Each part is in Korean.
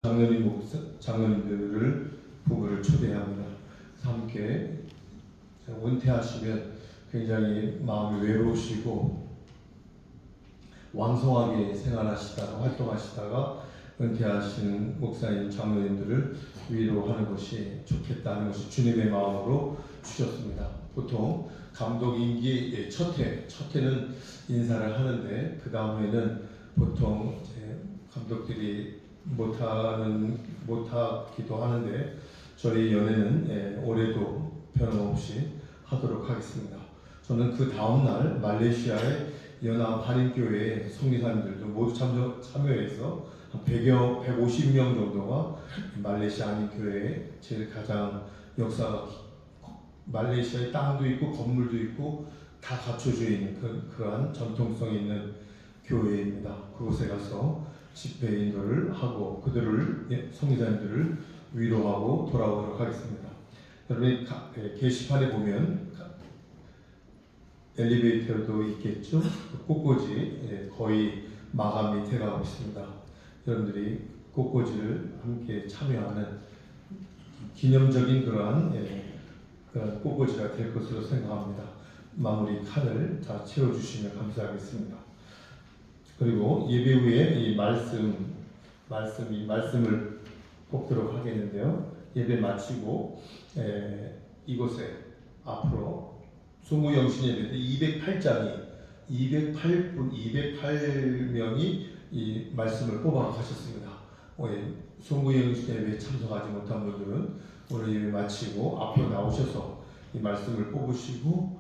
장로님들을 부부를 초대합니다. 함께 은퇴하시면 굉장히 마음이 외로우시고 왕성하게 생활하시다가 활동하시다가 은퇴하시는 목사님, 장로님들을 위로하는 것이 좋겠다는 것이 주님의 마음으로 주셨습니다. 보통 감독 임기 첫 해는 인사를 하는데 그 다음에는 보통 감독들이 못하기도 하는데 저희 연회는 올해도 변함없이 하도록 하겠습니다. 저는 그 다음날 말레이시아의 연합 한인교회 성리사님들도 모두 참여해서 한 150명 정도가 말레이시아 한인교회에 제일 가장 역사가 말레이시아에 땅도 있고 건물도 있고 다 갖춰져 있는 그러한 전통성이 있는 교회입니다. 그곳에 가서 집회 인도를 하고 그들을 성리자님들을 위로하고 돌아오도록 하겠습니다. 여러분이 게시판에 보면 엘리베이터도 있겠죠. 꽃꽂이 거의 마감이 돼가고 있습니다. 여러분들이 꽃꽂이를 함께 참여하는 기념적인 그러한 꽃꽂이가 될 것으로 생각합니다. 마무리 칸을 다 채워주시면 감사하겠습니다. 그리고 예배 후에 이 말씀을 뽑도록 하겠는데요. 예배 마치고 이곳에 앞으로 소무영신 예배 때 208명이 이 말씀을 뽑아 가셨습니다. 소무영신 예배에 참석하지 못한 분들은 오늘 예배 마치고 앞으로 나오셔서 이 말씀을 뽑으시고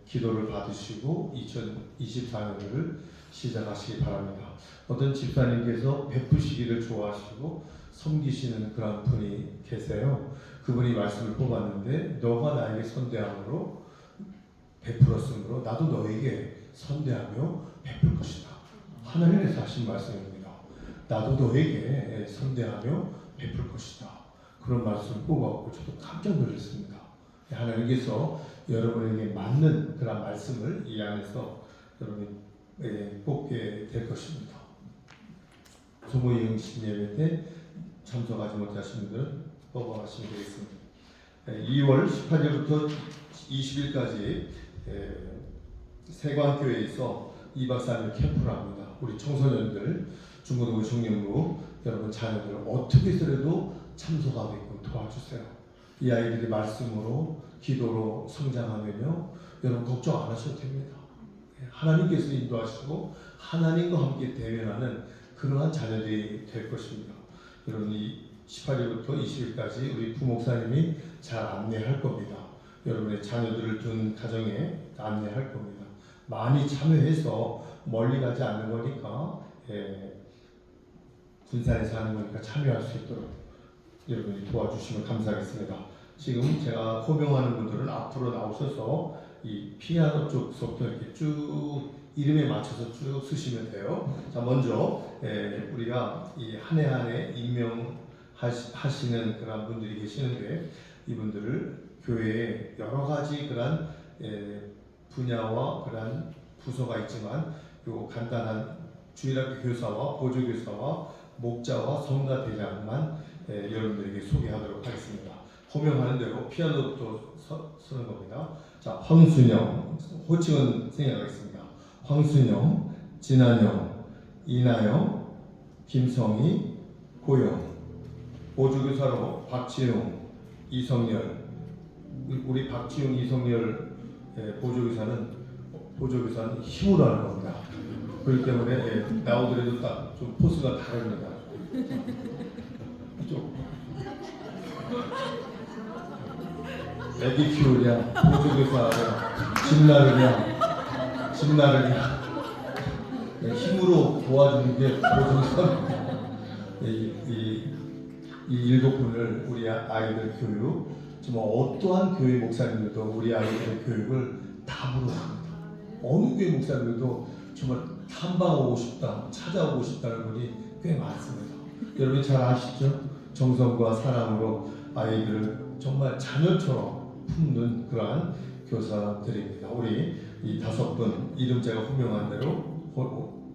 기도를 받으시고 2024년을 시작하시기 바랍니다. 어떤 집사님께서 베푸시기를 좋아하시고 섬기시는 그런 분이 계세요. 그분이 말씀을 뽑았는데 너가 나에게 선대함으로 베풀었으므로 나도 너에게 선대하며 베풀 것이다. 하나님께서 하신 말씀입니다. 나도 너에게 선대하며 베풀 것이다. 그런 말씀을 뽑았고 저도 깜짝 놀랐습니다. 하나님께서 여러분에게 맞는 그런 말씀을 이 안에서 여러분이 뽑게 될 것입니다. 소모영신 예배 때 참석하지 못하신 분들은 뽑아가시면 되겠습니다. 2월 18일부터 20일까지 세관교회에서 2박 3일 캠프를 합니다. 우리 청소년들, 중고등부, 청년부 여러분 자녀들을 어떻게 해서라도 참석하게끔 도와주세요. 이 아이들이 말씀으로 기도로 성장하면요 여러분 걱정 안 하셔도 됩니다. 하나님께서 인도하시고 하나님과 함께 대면하는 그러한 자녀들이 될 것입니다. 여러분이 18일부터 20일까지 우리 부목사님이 잘 안내할 겁니다. 여러분의 자녀들을 둔 가정에 안내할 겁니다. 많이 참여해서 멀리 가지 않는 거니까 군산에 사는 거니까 참여할 수 있도록 여러분이 도와주시면 감사하겠습니다. 지금 제가 호명하는 분들은 앞으로 나오셔서 이 피아노 쪽부터 이렇게 쭉 이름에 맞춰서 쭉 쓰시면 돼요. 자, 먼저 우리가 이 한 해 한 해 임명하시는 그런 분들이 계시는데 이분들을 교회에 여러 가지 그런 분야와 그런 부서가 있지만 요 간단한 주일학교 교사와 보조교사와 목자와 성가대장만 여러분들에게 소개하도록 하겠습니다. 호명하는 대로 피아노부터 서는 겁니다. 자, 황순영, 호칭은 생략하겠습니다. 황순영, 진한영, 이나영, 김성희, 고영, 보조교사로 박지용, 이성열. 우리 박지용, 이성열 보조교사는 힘으로 하는 겁니다. 그렇기 때문에 나오더라도 딱 좀 포스가 다릅니다. 이쪽. 애기 키우랴, 보조교사랴, 집나르랴 힘으로 도와주는 게 보조교사입니다. 이 일곱 분을 우리 아이들 교육, 정말 어떠한 교회 목사님들도 우리 아이들 교육을 답으로 합니다. 어느 교회 목사님들도 정말 탐방하고 싶다, 찾아오고 싶다는 분이 꽤 많습니다. 여러분 잘 아시죠? 정성과 사랑으로 아이들을 정말 자녀처럼 품는 그러한 교사들입니다. 우리 이 5분 이름 제가 호명한 대로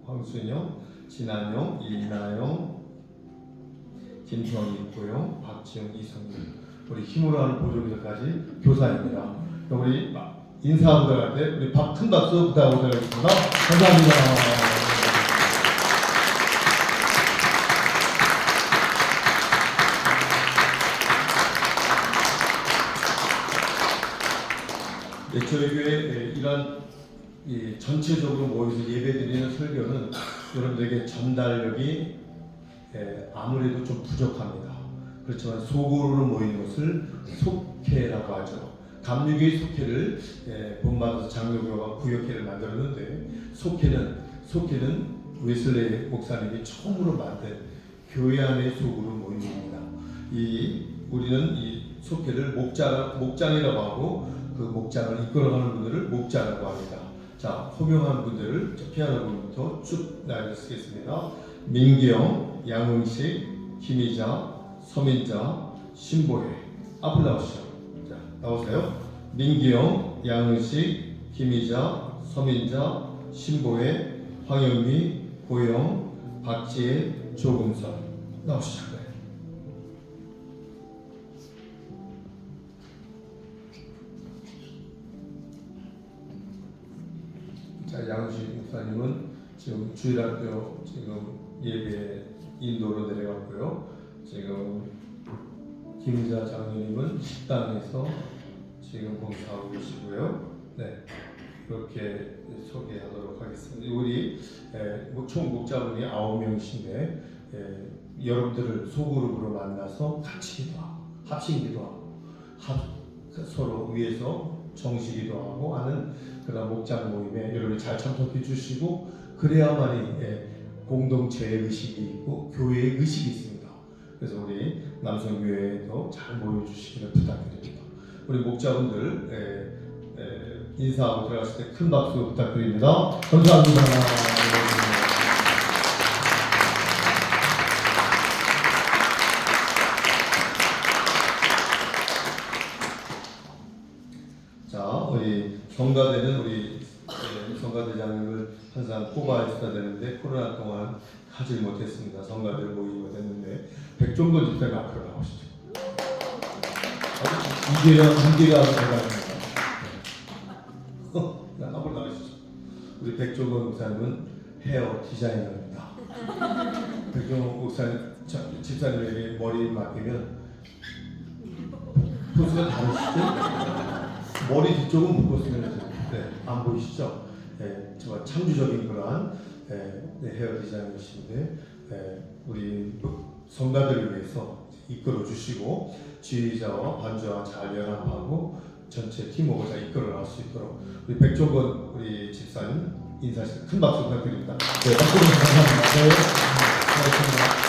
황순영, 진한영, 이나영, 김성희, 고영, 박지영, 이성윤, 우리 힘으로 하는 보조교사까지 교사입니다. 우리 인사하고 들어갈 때 우리 큰 박수 부탁하고 들어가겠습니다. 감사합니다. 네, 저희 교회 이런 전체적으로 모여서 예배드리는 설교는 여러분들에게 전달력이 아무래도 좀 부족합니다. 그렇지만 소그룹으로 모이는 것을 속회라고 하죠. 감리교의 속회를 본받아서 장로교가 구역회를 만들었는데 속회는 웨슬레이 목사님이 처음으로 만든 교회 안의 소그룹 모임입니다. 우리는 이 속회를 목장이라고 하고 그 목장을 이끌어가는 분들을 목자라고 합니다. 자, 호명한 분들을 피아노 부분부터 쭉 나열해 쓰겠습니다. 민기영, 양흥식, 김희자, 서민자, 신보혜. 앞으로 나오시죠. 자, 나오세요. 민기영, 양흥식, 김희자, 서민자, 신보혜, 황영미, 고영, 박지혜, 조금선. 나오시죠. 자, 양식 목사님은 지금 주일학교 예배 인도로 내려갔고요. 지금 김희자 장로님은 식당에서 지금 봉사하고 계시고요. 네, 그렇게 소개하도록 하겠습니다. 우리 총 목자분이 9명이신데 여러분들을 소그룹으로 만나서 같이 기도하고 합심 기도하고 서로 위에서 정식기도 하고 하는 그런 목장 모임에 여러분이 잘 참석해 주시고 그래야만이 공동체의 의식이 있고 교회의 의식이 있습니다. 그래서 우리 남성교회에도 잘 모여주시기를 부탁드립니다. 우리 목자분들 인사하고 들어갔을 때 큰 박수 부탁드립니다. 감사합니다. 자, 우리 성가대는 우리 성가대장님을 항상 꼽아있어야 되는데 코로나 동안 하지 못했습니다. 성가대를 모이지 못했는데 백종건 집사님 앞으로 나오시죠. 이계랑 한계가 대단합니다. 앞으로 나오시죠. 우리 백종건 목사님은 헤어 디자이너입니다. 백종건 목사님 집사님에게 머리 맡기면 포스가 다르시죠? 머리 뒤쪽은 묶고 쓰면 안 보이시죠? 정말 창조적인 그러한 헤어 디자이너이신데 우리 성가들을 위해서 이끌어 주시고 지휘자와 반주와 잘 연합하고 전체 팀워크를 잘 이끌어 나갈 수 있도록 우리 백종건 우리 집사님 인사하시고 큰 박수 부탁드립니다. 네, 박수 감사합니다. 네, 고맙습니다.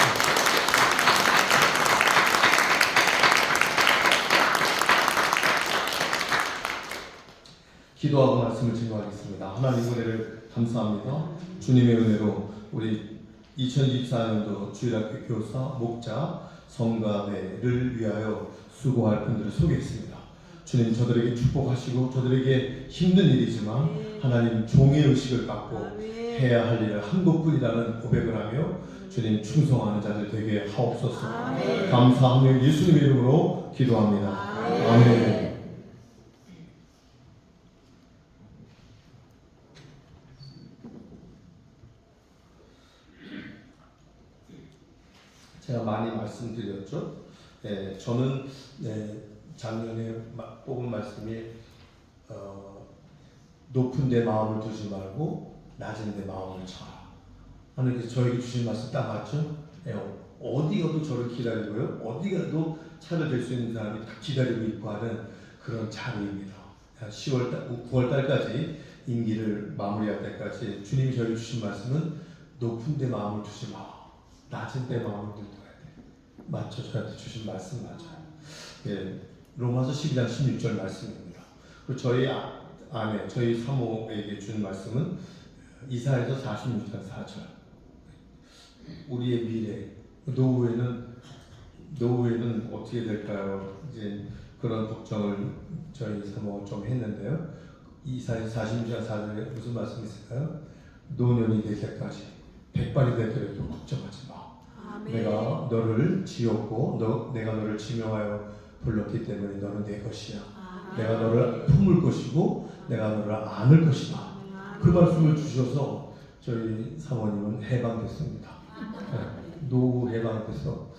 기도하고 말씀을 증거하겠습니다. 하나님 은혜를 감사합니다. 주님의 은혜로 우리 2024년도 주일학교 교사, 목자, 성가대를 위하여 수고할 분들을 소개했습니다. 주님 저들에게 축복하시고 저들에게 힘든 일이지만 하나님 종의 의식을 갖고 해야 할 일을 한 곳뿐이라는 고백을 하며 주님 충성하는 자들 되게 하옵소서. 감사하며 예수님의 이름으로 기도합니다. 아멘. 제가 많이 말씀드렸죠. 저는 작년에 뽑은 말씀이 높은 데 마음을 두지 말고 낮은 데 마음을 쳐라. 하나님께서 저에게 주신 말씀 딱 맞죠? 어디 가도 저를 기다리고요. 어디 가도 차를 댈 수 있는 사람이 다 기다리고 있고 하는 그런 자리입니다. 9월 달까지 임기를 마무리할 때까지 주님이 저에게 주신 말씀은 높은 데 마음을 두지 마. 낮은 데 마음을 두어야 돼. 맞죠? 저한테 주신 말씀 맞아요. 로마서 12장 16절 말씀입니다. 그리고 저희 아내, 저희 사모에게 준 말씀은 이사야서 46장 4절. 우리의 미래, 노후에는 어떻게 될까요? 이제 그런 걱정을 저희 사모가 좀 했는데요. 이사야 46장 4절에 무슨 말씀이 있을까요? 노년이 될 때까지 백발이 되더라도 걱정하지 마. 내가 너를 지었고 내가 너를 지명하여 불렀기 때문에 너는 내 것이야. 내가 너를 품을 것이고 내가 너를 안을 것이다. 그 말씀을 주셔서 저희 사모님은 해방됐습니다. 노후 해방돼서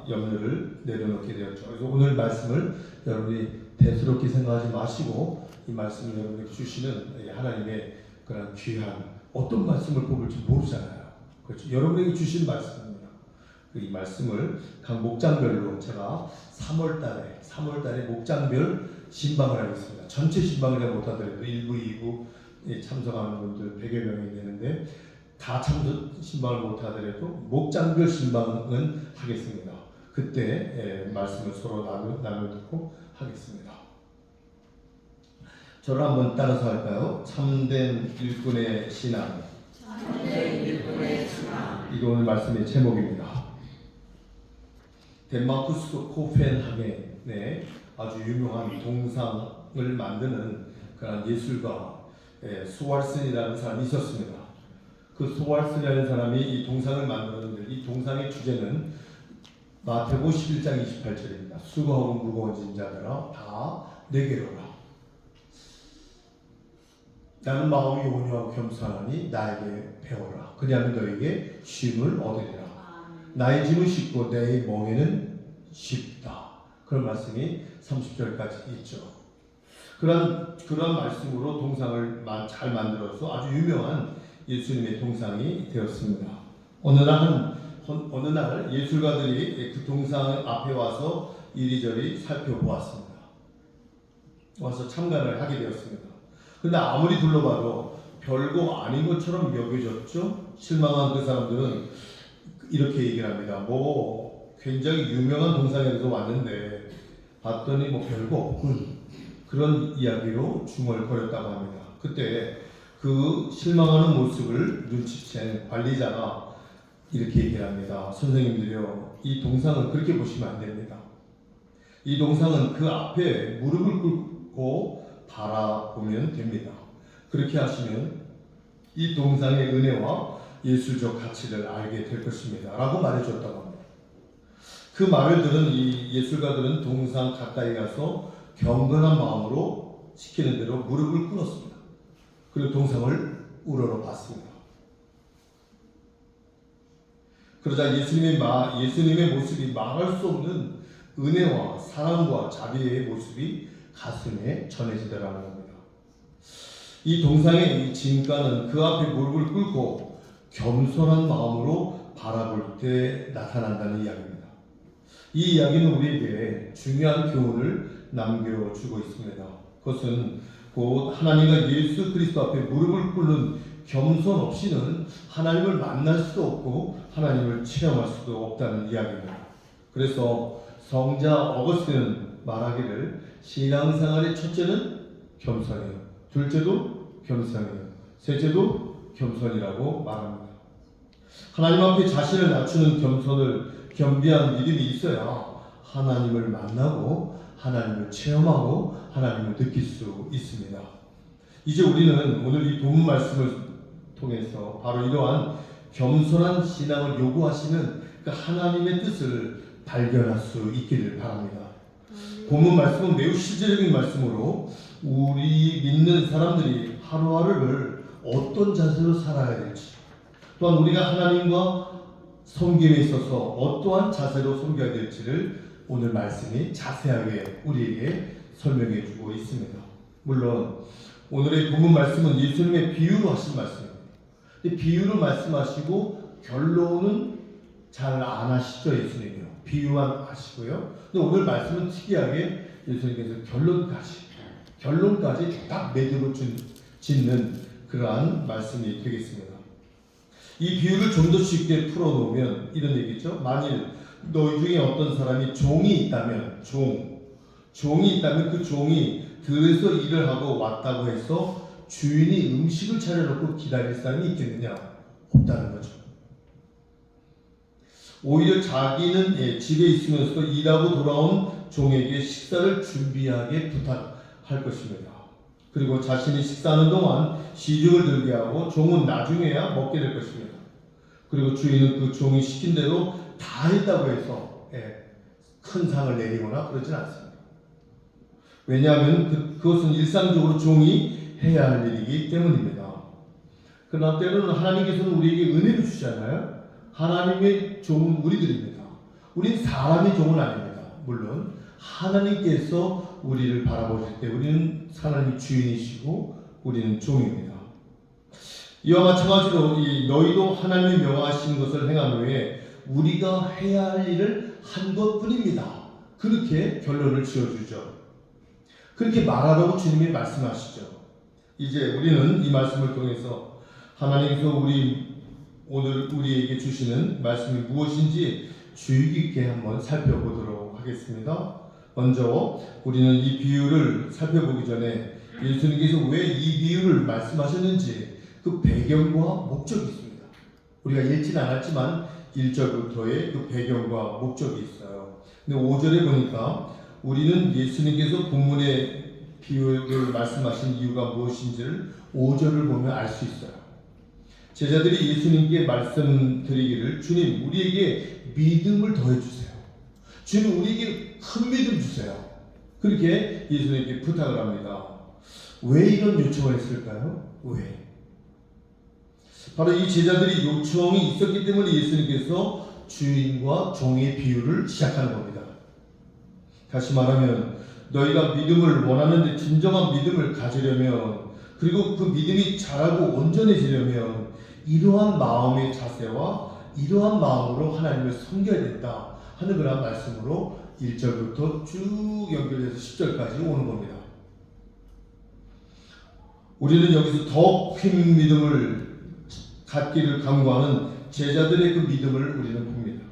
염려를 내려놓게 되었죠. 그래서 오늘 말씀을 여러분이 대수롭게 생각하지 마시고 이 말씀을 여러분에게 주시는 하나님의 그런 귀한 어떤 말씀을 뽑을지 모르잖아요. 그렇죠. 여러분에게 주신 말씀입니다. 이 말씀을 각 목장별로 제가 3월달에 목장별 신방을 하겠습니다. 전체 신방을 못하더라도 1부, 2부 참석하는 분들 100여 명이 되는데 다 신방을 못하더라도 목장별 신방은 하겠습니다. 그때 말씀을 서로 나누고 하겠습니다. 저를 한번 따라서 할까요? 참된 일꾼의 신앙. 이게 오늘 말씀의 제목입니다. 덴마크 수도 코펜하겐에 아주 유명한 동상을 만드는 그런 예술가 소왈슨이라는 사람이 있었습니다. 그 소왈슨이라는 사람이 이 동상을 만들었는데 이 동상의 주제는 마태복음 11장 28절입니다. 수고하고 무거운 짐자들아 다 내게로라. 나는 마음이 온유하고 겸손하니 나에게 배워라. 그리하면 너에게 쉼을 얻으리라. 나의 짐은 쉽고 내 멍에는 쉽다. 그런 말씀이 30절까지 있죠. 그런 말씀으로 동상을 잘 만들어서 아주 유명한 예수님의 동상이 되었습니다. 어느 날 예술가들이 그 동상 앞에 와서 이리저리 살펴보았습니다. 와서 참관을 하게 되었습니다. 근데 아무리 둘러봐도 별거 아닌 것처럼 여겨졌죠. 실망한 그 사람들은 이렇게 얘기를 합니다. 굉장히 유명한 동상에서 왔는데 봤더니 별거 없군. 그런 이야기로 중얼거렸다고 합니다. 그때 그 실망하는 모습을 눈치챈 관리자가 이렇게 얘기를 합니다. 선생님들이요, 이 동상은 그렇게 보시면 안 됩니다. 이 동상은 그 앞에 무릎을 꿇고 바라보면 됩니다. 그렇게 하시면 이 동상의 은혜와 예술적 가치를 알게 될 것입니다. 라고 말해줬다고 합니다. 그 말을 들은 이 예술가들은 동상 가까이 가서 경건한 마음으로 시키는 대로 무릎을 꿇었습니다. 그리고 동상을 우러러 봤습니다. 그러자 예수님의 모습이 말할 수 없는 은혜와 사랑과 자비의 모습이 가슴에 전해지더라는 겁니다. 이 동상의 이 진가는 그 앞에 무릎을 꿇고 겸손한 마음으로 바라볼 때 나타난다는 이야기입니다. 이 이야기는 우리에게 중요한 교훈을 남겨주고 있습니다. 그것은 곧 하나님과 예수 그리스도 앞에 무릎을 꿇는 겸손 없이는 하나님을 만날 수도 없고 하나님을 체험할 수도 없다는 이야기입니다. 그래서 성자 어거스틴은 말하기를 신앙생활의 첫째는 겸손이에요. 둘째도 겸손이에요. 셋째도 겸손이라고 말합니다. 하나님 앞에 자신을 낮추는 겸비한 믿음이 있어야 하나님을 만나고 하나님을 체험하고 하나님을 느낄 수 있습니다. 이제 우리는 오늘 이 본문 말씀을 통해서 바로 이러한 겸손한 신앙을 요구하시는 그 하나님의 뜻을 발견할 수 있기를 바랍니다. 본문 말씀은 매우 실제적인 말씀으로 우리 믿는 사람들이 하루하루를 어떤 자세로 살아야 될지, 또한 우리가 하나님과 섬김에 있어서 어떠한 자세로 섬겨야 될지를 오늘 말씀이 자세하게 우리에게 설명해 주고 있습니다. 물론 오늘의 본문 말씀은 예수님의 비유로 하신 말씀입니다. 비유로 말씀하시고 결론은 잘 안 하시죠. 예수님이요. 비유만 하시고요. 근데 오늘 말씀은 특이하게 예수님께서 결론까지 딱 매듭을 짓는 그러한 말씀이 되겠습니다. 이 비유를 좀 더 쉽게 풀어놓으면 이런 얘기죠. 만일 너희 중에 어떤 사람이 종이 있다면 그 종이 들에서 일을 하고 왔다고 해서 주인이 음식을 차려놓고 기다릴 사람이 있겠느냐? 없다는 거죠. 오히려 자기는 집에 있으면서도 일하고 돌아온 종에게 식사를 준비하게 부탁할 것입니다. 그리고 자신이 식사하는 동안 시중을 들게 하고 종은 나중에야 먹게 될 것입니다. 그리고 주인은 그 종이 시킨 대로 다 했다고 해서 큰 상을 내리거나 그러진 않습니다. 왜냐하면 그것은 일상적으로 종이 해야 할 일이기 때문입니다. 그러나 때로는 하나님께서는 우리에게 은혜를 주시잖아요. 하나님의 종은 우리들입니다. 우린 사람의 종은 아닙니다. 물론 하나님께서 우리를 바라보실 때 우리는 하나님의 주인이시고 우리는 종입니다. 이와 마찬가지로 너희도 하나님의 명하신 것을 행한 후에 우리가 해야 할 일을 한 것뿐입니다. 그렇게 결론을 지어주죠. 그렇게 말하라고 주님이 말씀하시죠. 이제 우리는 이 말씀을 통해서 하나님께서 오늘 우리에게 주시는 말씀이 무엇인지 주의 깊게 한번 살펴보도록 하겠습니다. 먼저 우리는 이 비유를 살펴보기 전에 예수님께서 왜 이 비유를 말씀하셨는지 그 배경과 목적이 있습니다. 우리가 읽지는 않았지만 1절부터의 그 배경과 목적이 있어요. 근데 5절에 보니까 우리는 예수님께서 본문의 비유를 말씀하신 이유가 무엇인지를 5절을 보면 알 수 있어요. 제자들이 예수님께 말씀드리기를 주님 우리에게 믿음을 더해주세요. 주님 우리에게 큰 믿음 주세요. 그렇게 예수님께 부탁을 합니다. 왜 이런 요청을 했을까요? 왜? 바로 이 제자들이 요청이 있었기 때문에 예수님께서 주인과 종의 비유를 시작하는 겁니다. 다시 말하면 너희가 믿음을 원하는데 진정한 믿음을 가지려면 그리고 그 믿음이 자라고 온전해지려면 이러한 마음의 자세와 이러한 마음으로 하나님을 섬겨야 된다 하는 그런 말씀으로 1절부터 쭉 연결해서 10절까지 오는 겁니다. 우리는 여기서 더 큰 믿음을 갖기를 간구하는 제자들의 그 믿음을 우리는 봅니다.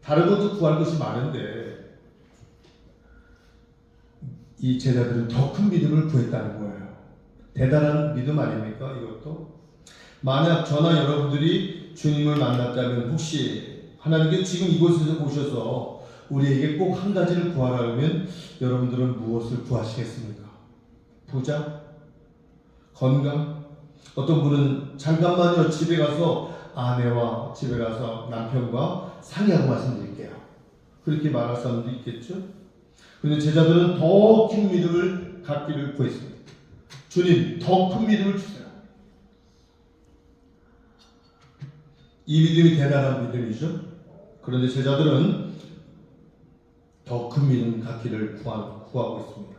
다른 것도 구할 것이 많은데 이 제자들은 더 큰 믿음을 구했다는 거예요. 대단한 믿음 아닙니까? 이것도 만약 저나 여러분들이 주님을 만났다면 혹시 하나님께서 지금 이곳에서 오셔서 우리에게 꼭 한 가지를 구하라면 여러분들은 무엇을 구하시겠습니까? 부자? 건강? 어떤 분은 잠깐만요 집에 가서 아내와 집에 가서 남편과 상의하고 말씀드릴게요. 그렇게 말할 사람도 있겠죠? 그런데 제자들은 더 큰 믿음을 갖기를 구했습니다. 주님 더 큰 믿음을 주세요. 이 믿음이 대단한 믿음이죠. 그런데 제자들은 더 큰 믿음 갖기를 구하고 있습니다.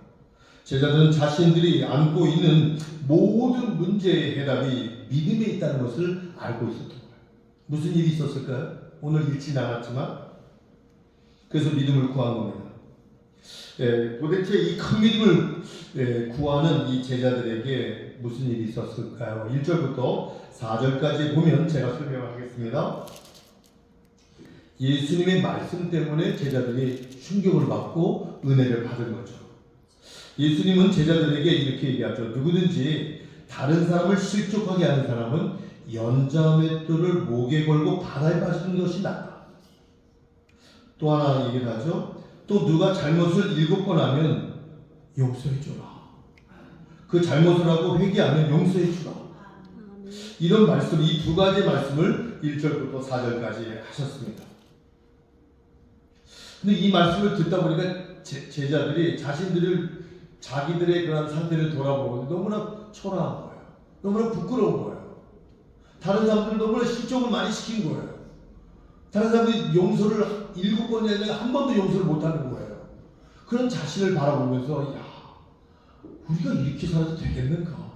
제자들은 자신들이 안고 있는 모든 문제의 해답이 믿음에 있다는 것을 알고 있었던 거예요. 무슨 일이 있었을까요? 오늘 읽지는 않았지만 그래서 믿음을 구한 겁니다. 도대체 이 큰 믿음을 구하는 이 제자들에게 무슨 일이 있었을까요? 1절부터 4절까지 보면 제가 설명을 하겠습니다. 예수님의 말씀 때문에 제자들이 충격을 받고 은혜를 받은 거죠. 예수님은 제자들에게 이렇게 얘기하죠. 누구든지 다른 사람을 실족하게 하는 사람은 연자맷돌을 목에 걸고 바다에 빠지는 것이 낫다. 또 하나 얘기를 하죠. 또 누가 잘못을 7번 하면 용서해 주라. 그 잘못을 하고 회개하면 용서해 주라. 이런 말씀, 이 두 가지 말씀을 1절부터 4절까지 하셨습니다. 근데 이 말씀을 듣다 보니까 제자들이 자기들의 그런 상태를 돌아보고 너무나 초라한 거예요. 너무나 부끄러운 거예요. 다른 사람들은 너무나 실족을 많이 시킨 거예요. 다른 사람들이 용서를 7번이 아니라 한 번도 용서를 못하는 거예요. 그런 자신을 바라보면서 야, 우리가 이렇게 살아도 되겠는가?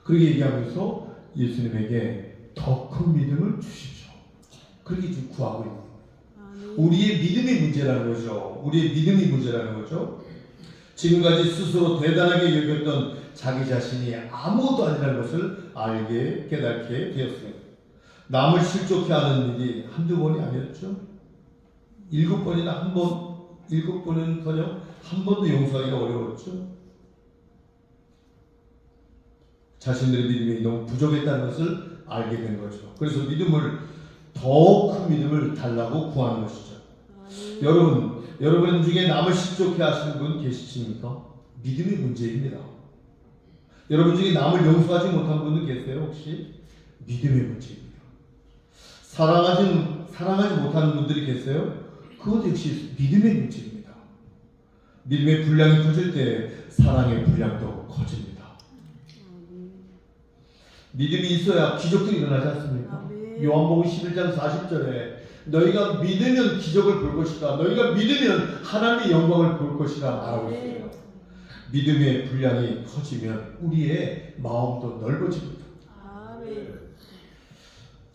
그렇게 얘기하면서 예수님에게 더 큰 믿음을 주십시오. 그렇게 지금 구하고 있는 거예요. 우리의 믿음이 문제라는 거죠. 우리의 믿음이 문제라는 거죠. 지금까지 스스로 대단하게 여겼던 자기 자신이 아무것도 아니라는 것을 알게 깨닫게 되었습니다. 남을 실족해 하는 일이 한두 번이 아니었죠. 7번이나 7번은커녕 한 번도 용서하기가 어려웠죠. 자신들의 믿음이 너무 부족했다는 것을 알게 된 거죠. 그래서 더 큰 믿음을 달라고 구하는 것이죠. 여러분 중에 남을 실족해 하시는 분 계시십니까? 믿음이 문제입니다. 여러분 중에 남을 용서하지 못한 분은 계세요? 혹시? 믿음의 문제입니다. 사랑하지 못하는 분들이 계세요. 그것 역시 믿음의 문제입니다. 믿음의 분량이 커질 때 사랑의 분량도 커집니다. 믿음이 있어야 기적도 일어나지 않습니까? 요한복음 11장 40절에 너희가 믿으면 기적을 볼 것이다. 너희가 믿으면 하나님의 영광을 볼 것이다 말하고 있어요. 믿음의 분량이 커지면 우리의 마음도 넓어집니다.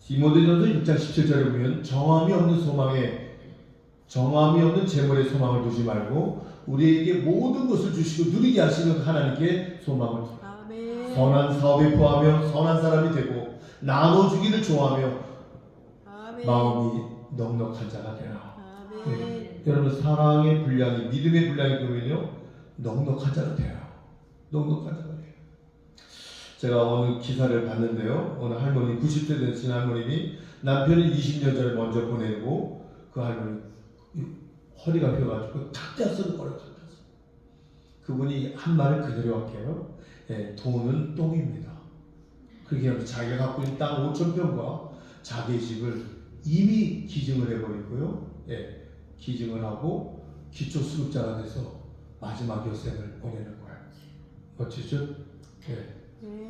디모데전서 6장 17절에 보면 정함이 없는 재물에 소망을 두지 말고 우리에게 모든 것을 주시고 누리게 하시는 하나님께 소망을 두라. 선한 사업에 부하며 선한 사람이 되고 나눠주기를 좋아하며 마음이 넉넉한 자가 되라. 여러분 사랑의 분량이 믿음의 분량이 되면요 넉넉한 자가 돼요. 넉넉한 자가 돼요. 제가 어느 기사를 봤는데요. 어느 할머니 90세 되신 할머님이 남편이 20년 전에 먼저 보내고 그 할머니 허리가 휘어가지고 탁자 쓰는 거를 탁자 써. 그분이 한 말을 그대로 할게요. 돈은 똥입니다. 그렇게 하면서 자기가 갖고 있는 땅 5,000평과 자기의 집을 이미 기증을 해버리고요. 기증을 하고 기초수급자가 돼서 마지막 여생을 보내는 거예요. 멋지죠?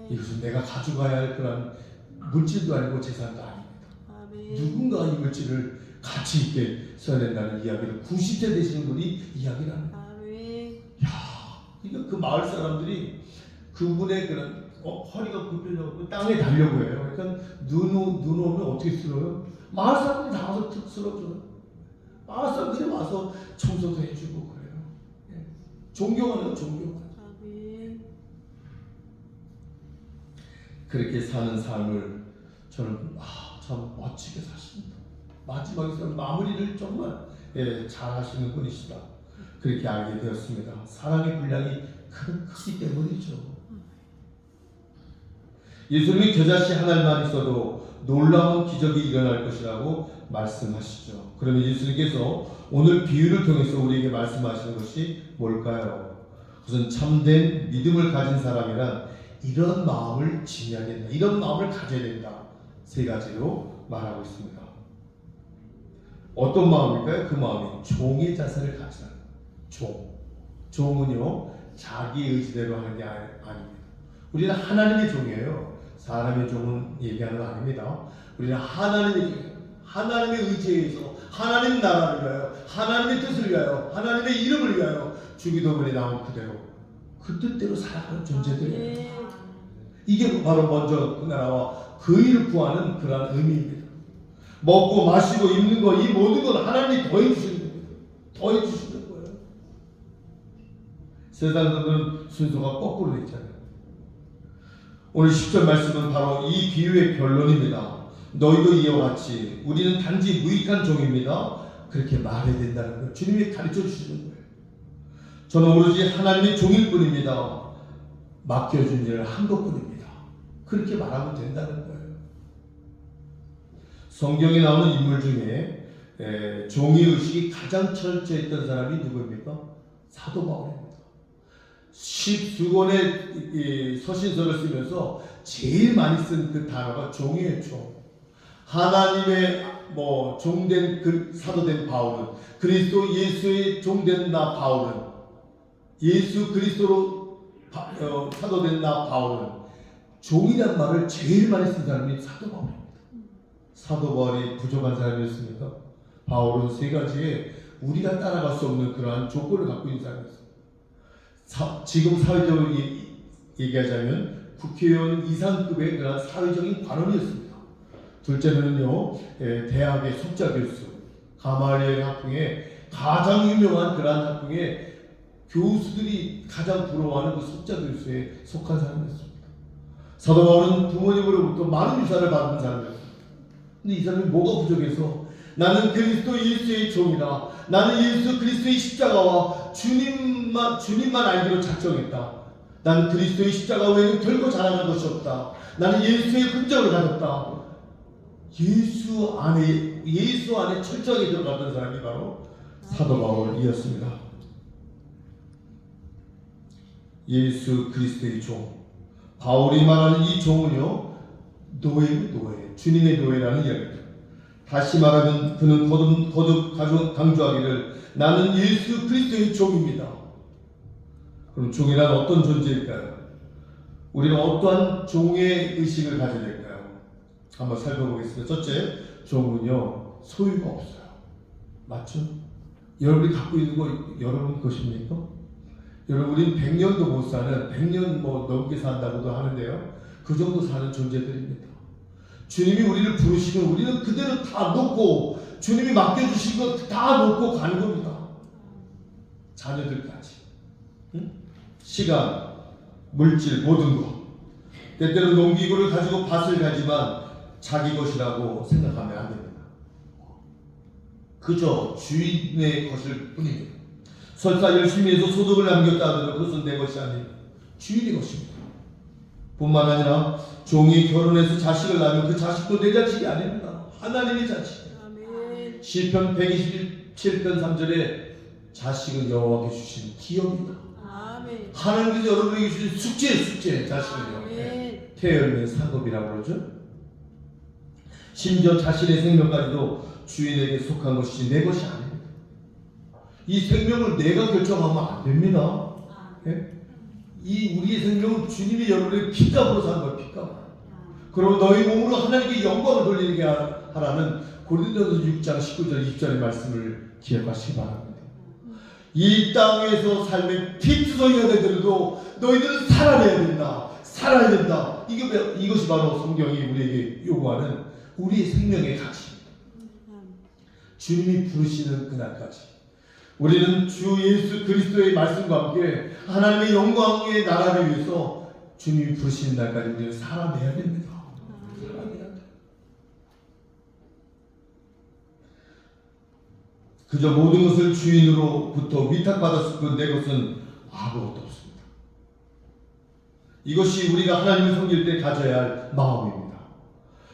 이것은 내가 가져가야 할 그런 물질도 아니고 재산도 아닙니다. 누군가 이 물질을 가치 있게 써야 된다는 이야기를 90세 되시는 분이 이야기를 합니다. 그 마을 사람들이 그분의 그런 허리가 굽혀져서 땅에 달려고 해요. 그러니까 눈 오면 어떻게 쓸어요? 마을 사람들이 다 와서 쓸어줘요. 마을 사람들이 와서 청소도 해주고 그래요. 존경하는 존경. 그렇게 사는 삶을 저는 참 멋지게 사십니다. 마지막에 마무리를 정말 잘 하시는 분이시다. 그렇게 알게 되었습니다. 사랑의 분량이 크기 때문이죠. 예수님이 겨자씨 하나만 있어도 놀라운 기적이 일어날 것이라고 말씀하시죠. 그러면 예수님께서 오늘 비유를 통해서 우리에게 말씀하시는 것이 뭘까요? 우선 참된 믿음을 가진 사람이란 이런 마음을 지녀야 된다. 이런 마음을 가져야 된다. 세 가지로 말하고 있습니다. 어떤 마음일까요? 그 마음이 종의 자세를 가지라. 종은요 자기 의지대로 하는 게 아닙니다. 우리는 하나님의 종이에요. 사람의 종은 얘기하는 거 아닙니다. 우리는 하나님의 의지에 의해서 하나님 나라를 위하여 하나님의 뜻을 위하여 하나님의 이름을 위하여 주기도문에 나온 그대로 그 뜻대로 살아가는 존재들이에요. 이게 바로 먼저 그 나라와 그 일을 구하는 그런 의미입니다. 먹고 마시고 입는 거 이 모든 건 하나님이 더해주시는 겁니다. 더해주시는 거예요. 세상 사람들은 순서가 거꾸로 되어 있잖아요. 오늘 10절 말씀은 바로 이 비유의 변론입니다. 너희도 이와 같이 우리는 단지 무익한 종입니다. 그렇게 말해야 된다는 거예요. 주님이 가르쳐 주시는 거예요. 저는 오로지 하나님의 종일 뿐입니다. 맡겨준 일을 한 것뿐입니다. 그렇게 말하면 된다는 거예요. 성경에 나오는 인물 중에 종의 의식이 가장 철저했던 사람이 누구입니까? 사도 바울입니다. 십수권의 서신서를 쓰면서 제일 많이 쓴 그 단어가 종이에요. 종. 하나님의 종된 그 사도된 바울은 그리스도 예수의 종된 나 바울은 예수 그리스도로 사도된 나 바울은 종이란 말을 제일 많이 쓴 사람이 사도 바울입니다. 사도 바울이 부족한 사람이었습니까? 바울은 세 가지의 우리가 따라갈 수 없는 그러한 조건을 갖고 있는 사람이었습니다. 지금 사회적으로 얘기하자면 국회의원 이상급의 그런 사회적인 관원이었습니다. 둘째는요, 대학의 석자 교수, 가말리엘 학풍에 가장 유명한 그러한 학풍에 교수들이 가장 부러워하는 그 석자 교수에 속한 사람이었습니다. 사도 바울은 부모님으로부터 많은 유산을 받은 사람이었습니다. 근데 이 사람이 뭐가 부족해서 나는 그리스도 예수의 종이다. 나는 예수 그리스도의 십자가와 주님만 알기로 작정했다. 나는 그리스도의 십자가 외에는 결코 자랑할 것이 없다. 나는 예수의 흔적을 가졌다. 예수 안에 철저하게 들어갔던 사람이 바로 사도 바울이었습니다. 예수 그리스도의 종. 바울이 말하는 이 종은요, 노예예요, 노예. 주님의 노예라는 이야기입니다. 다시 말하면 그는 거듭 강조하기를 나는 예수 그리스도의 종입니다. 그럼 종이란 어떤 존재일까요? 우리는 어떠한 종의 의식을 가져야 될까요? 한번 살펴보겠습니다. 첫째, 종은요 소유가 없어요. 맞죠? 여러분이 갖고 있는 거 여러분 것입니까? 여러분, 우린 100년도 못 사는, 100년 넘게 산다고도 하는데요, 그 정도 사는 존재들입니다. 주님이 우리를 부르시면 우리는 그대로 다 놓고, 주님이 맡겨주신 거 다 놓고 가는 겁니다. 자녀들까지. 응? 시간, 물질, 모든 것. 때때로 농기구를 가지고 밭을 가지만 자기 것이라고 생각하면 안 됩니다. 그저 주인의 것일 뿐입니다. 설사 열심히 해서 소득을 남겼다 하더라도 그것은 내 것이 아니고 주인의 것입니다. 뿐만 아니라 종이 결혼해서 자식을 낳으면 그 자식도 내 자식이 아닙니다. 하나님의 자식. 아멘. 시편 127편 3절에 자식은 여호와께 주신 기업이다. 아멘. 하나님께서 여러분에게 주신 숙제 자식은요. 네. 태열의 상급이라고 그러죠. 심지어 자신의 생명까지도 주인에게 속한 것이 내 것이 아닙니다. 이 생명을 내가 결정하면 안 됩니다. 예? 이 우리의 생명은 주님이 여러분의 피값으로 산 거예요. 피값. 그럼 너희 몸으로 하나님께 영광을 돌리게 하라는 고린도전서 6장 19절 20절의 말씀을 기억하시기 바랍니다. 이 땅에서 삶의 피투성이가 되더라도 너희들은 살아내야 된다. 살아야 된다. 이것이 바로 성경이 우리에게 요구하는 우리의 생명의 가치입니다. 주님이 부르시는 그날까지 우리는 주 예수 그리스도의 말씀과 함께 하나님의 영광의 나라를 위해서 주님이 부르시는 날까지 우리는 살아내야 됩니다. 살아내야 돼. 그저 모든 것을 주인으로부터 위탁받았을 뿐 내 것은 아무것도 없습니다. 이것이 우리가 하나님을 섬길 때 가져야 할 마음입니다.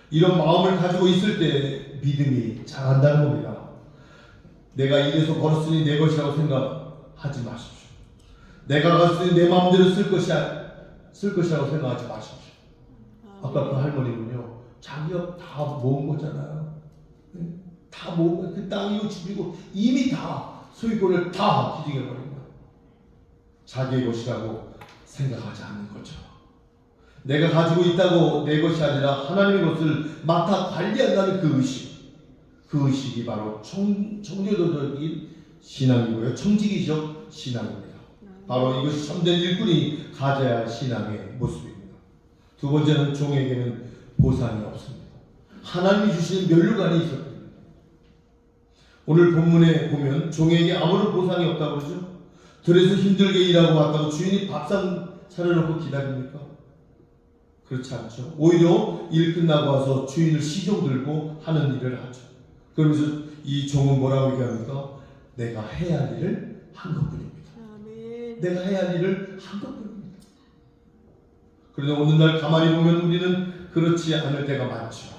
이런 마음을 가지고 있을 때 믿음이 자란다는 겁니다. 내가 이래서 벌었으니 내 것이라고 생각하지 마십시오. 내가 벌었으니 내 마음대로 쓸 것이라고 생각하지 마십시오. 아까 그 할머니는요, 자기가 다 모은 거잖아요. 다 모은 거, 그 땅이고 집이고 이미 다 소유권을 다 기증해버린 거예요. 자기의 것이라고 생각하지 않는 거죠. 내가 가지고 있다고 내 것이 아니라 하나님의 것을 맡아 관리한다는 그 의식. 그 의식이 바로 청교도적인 신앙이고요. 청지기적 신앙입니다. 바로 이것이 참된 일꾼이 가져야 할 신앙의 모습입니다. 두 번째는 종에게는 보상이 없습니다. 하나님이 주시는 면류관이 있었습니다. 오늘 본문에 보면 종에게 아무런 보상이 없다고 그러죠. 들에서 힘들게 일하고 왔다고 주인이 밥상 차려놓고 기다립니까? 그렇지 않죠. 오히려 일 끝나고 와서 주인을 시종 들고 하는 일을 하죠. 그러면서 이 종은 뭐라고 얘기합니까? 내가 해야 할 일을 한 것뿐입니다. 아멘. 내가 해야 할 일을 한 것뿐입니다. 그런데 오늘 날 가만히 보면 우리는 그렇지 않을 때가 많죠.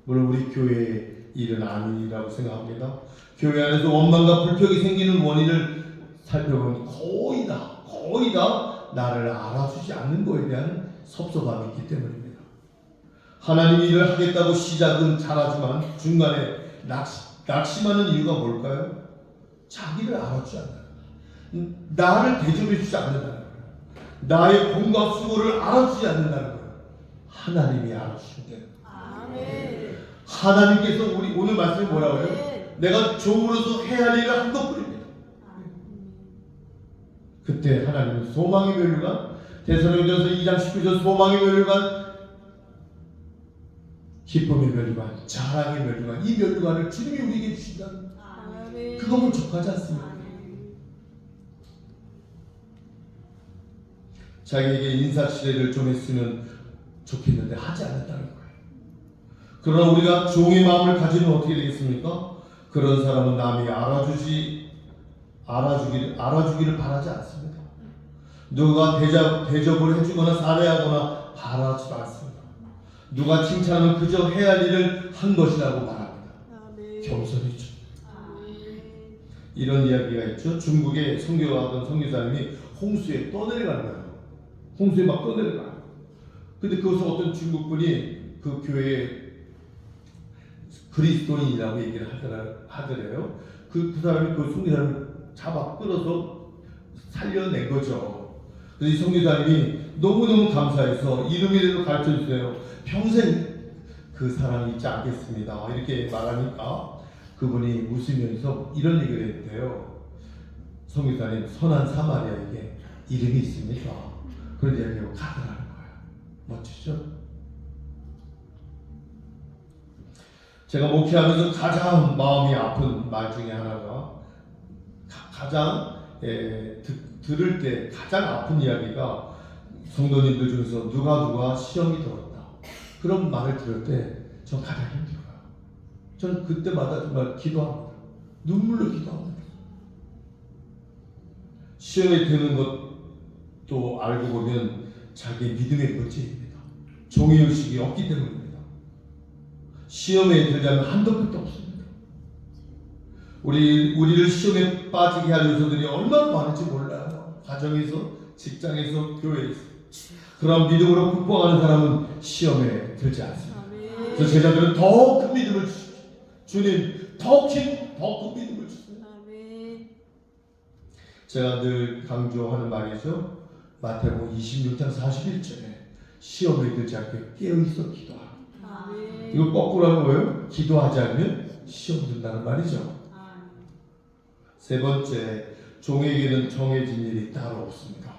물론 우리 교회의 일은 아니라고 생각합니다. 교회 안에서 원망과 불평이 생기는 원인을 살펴보면 거의 다 나를 알아주지 않는 것에 대한 섭섭함이 있기 때문입니다. 하나님이 일을 하겠다고 시작은 잘하지만 중간에 낙심하는 이유가 뭘까요? 자기를 알아주지 않는다. 나를 대접해 주지 않는다는 거예요. 나의 공과 수고를 알아주지 않는다는 거예요. 하나님이 알아주시면 돼요. 아멘. 하나님께서 우리 오늘 말씀이 뭐라고 해요? 내가 종으로서 해야 할 일을 한 것뿐입니다. 그때 하나님은 소망의 면류관, 데살로니가전서 2장 19절 소망의 면류관, 기쁨의 면류관, 자랑의 면류관, 이 면류관을 주님이 우리에게 주신다는 그것은 족하지 않습니다. 자기에게 인사치레를 좀 했으면 좋겠는데 하지 않는다는 거예요. 그러나 우리가 종의 마음을 가지면 어떻게 되겠습니까? 그런 사람은 남이 알아주기를 바라지 않습니다. 누가 대접을 해주거나 사례하거나 바라지도 않습니다. 누가 칭찬하면 그저 해야 할 일을 한 것이라고 말합니다. 겸손이죠. 이런 이야기가 있죠. 중국에 선교하던 선교사님이 홍수에 떠내려가는 거예요. 홍수에 막 떠내려가요. 근데 그것을 어떤 중국분이 그 교회에 그리스도인이라고 얘기를 하더래요. 그 사람이 그 성교사님을 잡아 끌어서 살려낸 거죠. 그래서 이 성교사님이 너무너무 감사해서 이름이라도 가르쳐 주세요. 평생 그 사람이 잊지 않겠습니다. 이렇게 말하니까 그분이 웃으면서 이런 얘기를 했대요. 성교사님, 선한 사마리아에게 이름이 있습니다. 그런 이야기를 가더라는 거예요. 멋지죠? 제가 목회하면서 가장 마음이 아픈 말 중에 하나가 가장 들을 때 가장 아픈 이야기가 성도님들 중에서 누가 시험이 들었다. 그런 말을 들을 때 전 가장 힘들어요. 저는 그때마다 정말 기도합니다. 눈물로 기도합니다. 시험에 드는 것도 알고 보면 자기 믿음의 문제입니다. 종의의식이 없기 때문입니다. 시험에 들자면 한도 끝도 없습니다. 우리를 시험에 빠지게 할 요소들이 얼마나 많은지 몰라요. 가정에서, 직장에서, 교회에서. 그런 믿음으로 극복하는 사람은 시험에 들지 않습니다. 그래서 제자들은 더 큰 믿음을 주십시오. 주님, 더 큰 믿음을 주세요. 제가 늘 강조하는 말이죠. 마태복음 26장 41절에 시험에 들지 않게 깨어있어 기도하라. 이거 거꾸로 하는 거예요. 기도하지 않으면 시험 든다는 말이죠. 세 번째, 종에게는 정해진 일이 따로 없습니다.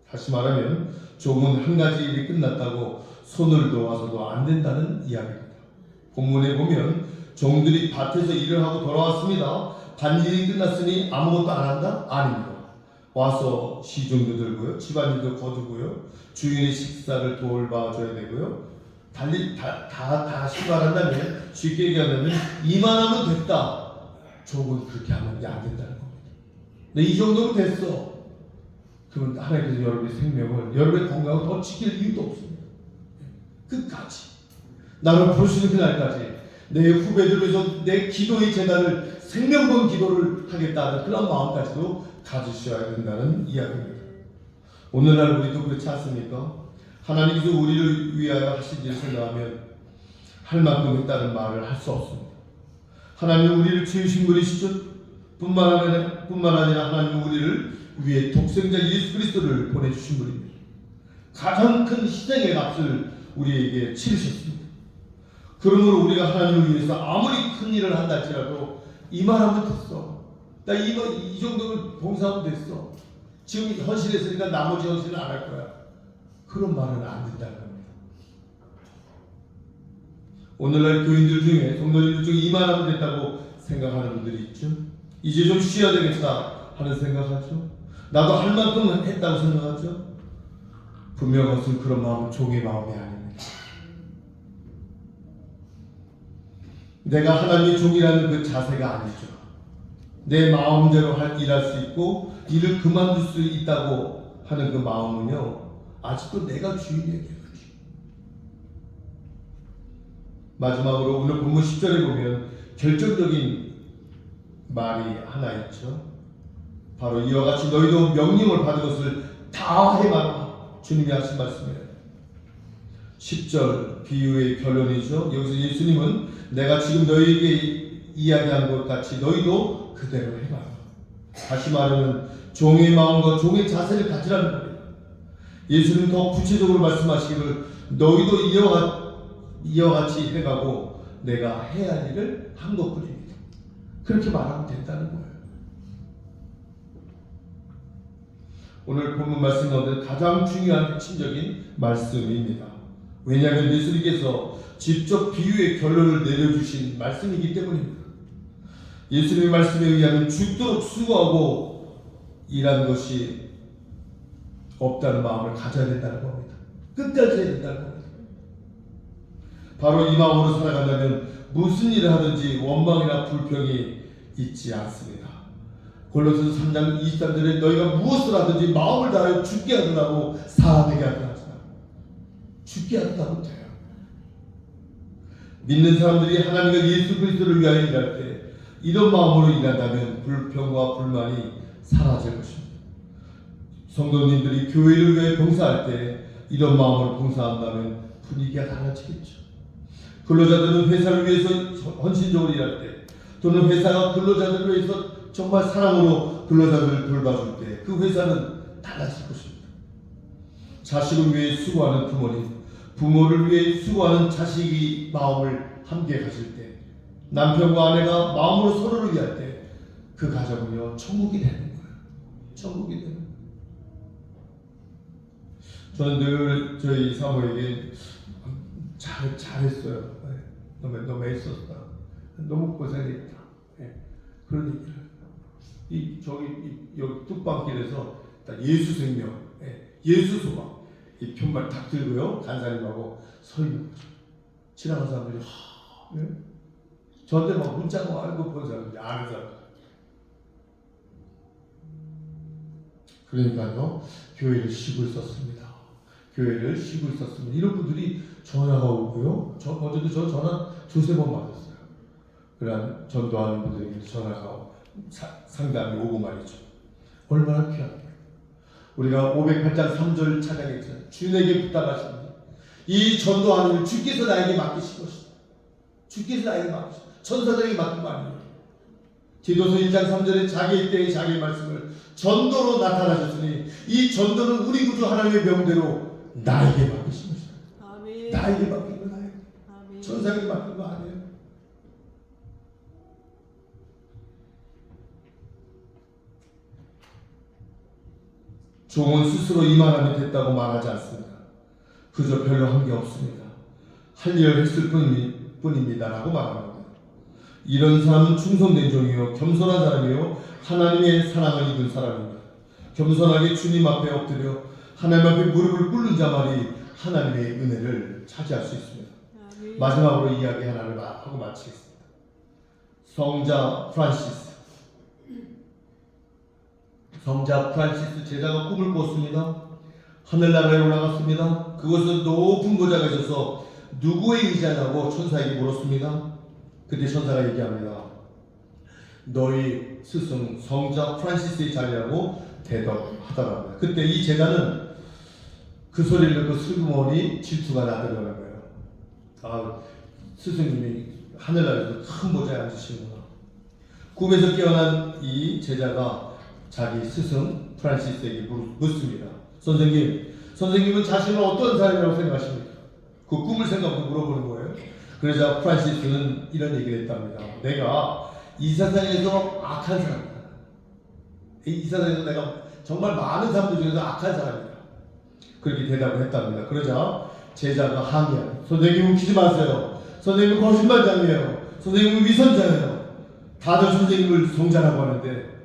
다시 말하면 종은 한 가지 일이 끝났다고 손을 놓아서도 안 된다는 이야기입니다. 본문에 보면 종들이 밭에서 일을 하고 돌아왔습니다. 밭일이 끝났으니 아무것도 안 한다? 아닙니다. 와서 시중도 들고요, 집안일도 거두고요, 주인의 식사를 돌봐줘야 되고요. 다시 말한다면, 쉽게 얘기하면 이만하면 됐다. 종은 그렇게 하면 안 된다는 겁니다. 근데 이 정도면 됐어. 그러면 하나님께서 여러분의 생명을, 여러분의 건강을 더 지킬 이유도 없습니다. 끝까지 나를 부르시는 그날까지 내 후배들을 위해서 내 기도의 재단을 생명건 기도를 하겠다는 그런 마음까지도 가지셔야 된다는 이야기입니다. 오늘날 우리도 그렇지 않습니까? 하나님께서 우리를 위하여 하신 일을 생각하면 할 만큼 했다는 말을 할 수 없습니다. 하나님 우리를 지으신 분이시죠. 뿐만 아니라 하나님 우리를 위해 독생자 예수 그리스도를 보내주신 분입니다. 가장 큰 희생의 값을 우리에게 치르셨습니다. 그러므로 우리가 하나님을 위해서 아무리 큰 일을 한다 할지라도 이만하면 됐어. 나 이 정도면 봉사하면 됐어. 지금 헌신했으니까 나머지 헌신은 안 할 거야. 그런 말은 안 된다는 겁니다. 오늘날 교인들 중에, 성도님들 중에 이만하면 됐다고 생각하는 분들이 있죠. 이제 좀 쉬어야 되겠다 하는 생각하죠. 나도 할 만큼 했다고 생각하죠. 분명 그것은 그런 마음은 종의 마음이 아닙니다. 내가 하나님의 종이라는 그 자세가 아니죠. 내 마음대로 일할 수 있고 일을 그만둘 수 있다고 하는 그 마음은요, 아직도 내가 주인에게 그렇죠. 마지막으로 오늘 본문 10절에 보면 결정적인 말이 하나 있죠. 바로 이와 같이 너희도 명령을 받은 것을 다 해봐라. 주님이 하신 말씀이에요. 10절 비유의 결론이죠. 여기서 예수님은 내가 지금 너희에게 이야기한 것 같이 너희도 그대로 해봐라. 다시 말하면 종의 마음과 종의 자세를 가지라는 거예요. 예수님 더 구체적으로 말씀하시기를 너희도 이와 같이 해가고 내가 해야 할 일을 한 것뿐입니다. 그렇게 말하면 된다는 거예요. 오늘 본문 말씀 가운데 가장 중요한 핵심적인 말씀입니다. 왜냐하면 예수님께서 직접 비유의 결론을 내려주신 말씀이기 때문입니다. 예수님의 말씀에 의하면 죽도록 수고하고 일하는 것이 없다는 마음을 가져야 된다는 겁니다. 끝까지 해야 된다는 겁니다. 바로 이 마음으로 살아간다면 무슨 일을 하든지 원망이나 불평이 있지 않습니다. 골로새서 3장 23절에 너희가 무엇을 하든지 마음을 다하여 죽게 하더라도 사람에게 하더라. 죽게 하더라도 돼요. 믿는 사람들이 하나님과 예수 그리스도를 위하여 일할 때 이런 마음으로 일한다면 불평과 불만이 사라질 것입니다. 성도님들이 교회를 위해 봉사할 때 이런 마음으로 봉사한다면 분위기가 달라지겠죠. 근로자들은 회사를 위해서 헌신적으로 일할 때, 또는 회사가 근로자들을 위해서 정말 사랑으로 근로자들을 돌봐줄 때 그 회사는 달라질 것입니다. 자식을 위해 수고하는 부모님, 부모를 위해 수고하는 자식이 마음을 함께 가질 때, 남편과 아내가 마음으로 서로를 위할 때 그 가정은요 천국이 되는 거예요. 천국이 되는 거예요. 저는 늘 저희 사모에게 잘했어요. 너무 애썼다. 너무 고생했다. 그런 얘기를. 여기 뚝방길에서 예수 생명, 예수 소망, 이 편말 딱 들고요. 간사님하고 서 있는 거죠. 지나가는 사람들이 저한테 막 문자가 와고 본 사람들이 아는 사람. 그러니까요, 교회를 쉬고 있었습니다. 교회를 쉬고 있었습니다. 이런 분들이 전화가 오고요. 어제도 저 전화 두세 번 받았어요. 그런 전도하는 분들에게 전화가 상담이 오고 말이죠. 얼마나 귀합니까? 우리가 508장 3절 찬양했잖아요. 주님에게 부탁하십니다. 이 전도하는 일 주께서 나에게 맡기신 것이다. 주께서 나에게 맡기신 것이다. 천사들에게 맡긴 거 아니에요. 디도서 1장 3절에 자기의 때에 자기의 말씀을 전도로 나타나셨으니 이 전도는 우리 구주 하나님의 명대로 나에게 맡기신 것이다. 아멘. 나에게 맡긴 거 나에게. 아멘. 천사에게 맡긴 거 아니에요. 종은 스스로 이만하면 됐다고 말하지 않습니다. 그저 별로 한 게 없습니다. 할 일을 했을 뿐입니다라고 말합니다. 이런 사람은 충성된 종이요 겸손한 사람이요 하나님의 사랑을 입은 사람입니다. 겸손하게 주님 앞에 엎드려 하나님 앞에 무릎을 꿇는 자만이 하나님의 은혜를 차지할 수 있습니다. 아멘. 마지막으로 이야기 하나를 하고 마치겠습니다. 성자 프란시스 제자가 꿈을 꿨습니다. 하늘나라에 올라갔습니다. 그곳은 높은 보좌가 있어서 누구의 의자냐고 천사에게 물었습니다. 그때 천사가 얘기합니다. 너희 스승 성자 프란시스의 자리라고 대답하더랍니다. 그때 이 제자는 그 소리를 듣고 슬그머니 질투가 나더라는 거예요. 스승님이 하늘나라에서 큰 보좌에 앉으시는구나. 꿈에서 깨어난 이 제자가 자기 스승 프란시스에게 묻습니다. 선생님은 자신은 어떤 사람이라고 생각하십니까? 그 꿈을 생각하고 물어보는 거예요. 그러자 프란시스는 이런 얘기를 했답니다. 내가 이 세상에서 악한 사람이다. 이 세상에서 내가 정말 많은 사람들 중에서 악한 사람이다. 그렇게 대답을 했답니다. 그러자 제자가 항의합니다. 선생님 웃기지 마세요. 선생님은 거짓말장이에요. 선생님은 위선자예요. 다들 선생님을 성자라고 하는데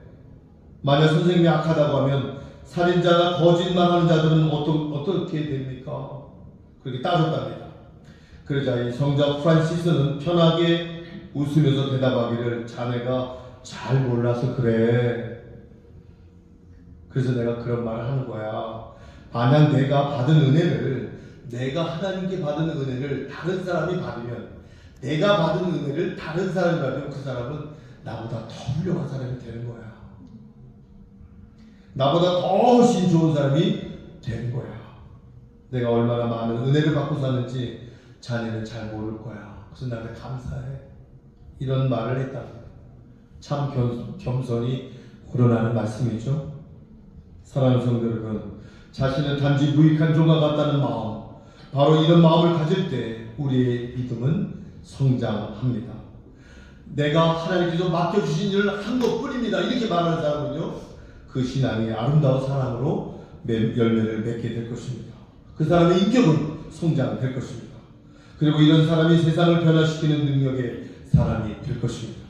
만약 선생님이 악하다고 하면 살인자나 거짓말하는 자들은 어떻게 됩니까? 그렇게 따졌답니다. 그러자 이 성자 프란시스는 편하게 웃으면서 대답하기를 자네가 잘 몰라서 그래. 그래서 내가 그런 말을 하는 거야. 만약 내가 하나님께 받은 은혜를 다른 사람이 받으면, 내가 받은 은혜를 다른 사람이 받으면 그 사람은 나보다 더 훌륭한 사람이 되는 거야. 나보다 더 훨씬 좋은 사람이 되는 거야. 내가 얼마나 많은 은혜를 받고 사는지 자네는 잘 모를 거야. 그래서 나한테 감사해. 이런 말을 했답니다. 참 겸손이 우러나는 말씀이죠. 사랑하는 성도 여러분, 자신은 단지 무익한 종과 같다는 마음, 바로 이런 마음을 가질 때 우리의 믿음은 성장합니다. 내가 하나님께서 맡겨주신 일을 한 것뿐입니다. 이렇게 말하는 사람은요, 그 신앙이 아름다운 사랑으로 열매를 맺게 될 것입니다. 그 사람의 인격은 성장될 것입니다. 그리고 이런 사람이 세상을 변화시키는 능력의 사람이 될 것입니다.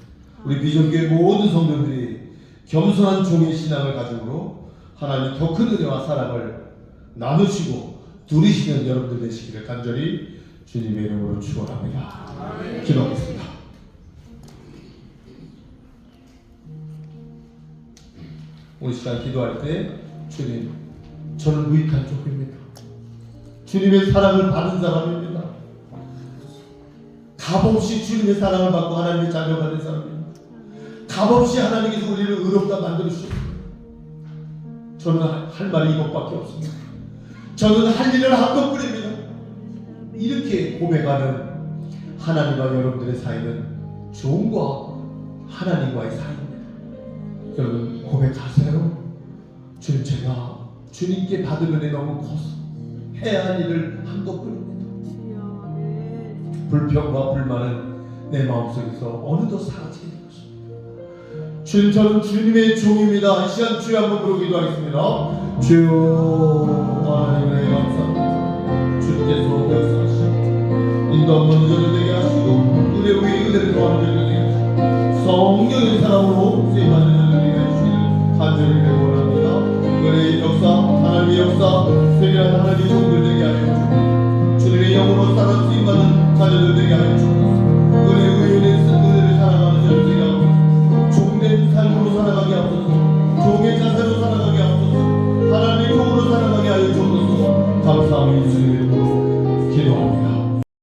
우리 비전교회 모든 성도들이 겸손한 종의 신앙을 가지고 하나님 더 큰 은혜와 사랑을 나누시고 누리시는 여러분들 되시기를 간절히 주님의 이름으로 축원합니다. 기도하겠습니다. 오늘 시간 기도할 때 주님, 저는 무익한 종입니다. 주님의 사랑을 받은 사람입니다. 값없이 주님의 사랑을 받고 하나님의 자녀가 된 사람입니다. 값없이 하나님께서 우리를 의롭다 만들어주셨습니다. 저는 할 말이 이것밖에 없습니다. 저는 할 일을 한 것뿐입니다. 이렇게 고백하는 하나님과 여러분들의 사이는 주님과 하나님과의 사이입니다. 여러분 고백하세요. 주님, 제가 주님께 받은 은혜 너무 커서 해야 할 일을 한 것뿐입니다. 불평과 불만은 내 마음속에서 어느덧 사라지게 된 것입니다. 주님, 저는 주님의 종입니다. 이 시간 주여 한번 부르기도 하겠습니다. 주여, 하나님 은혜 감사합니다. 주께서 역사하시고 인도 없는 저를 되게 하시고 은혜 위에 은혜를 더하는 저를 되게 하시고 성령의 사랑으로 쓰임받는 저를 되게 하시기를 간절히 원합니다. 은혜의 역사, 하나님의 역사, 세계한 하나님의 종들 되게 하여 주시고 주님의 영으로 살아 쓰임받는 자녀들 되게 하여 주시고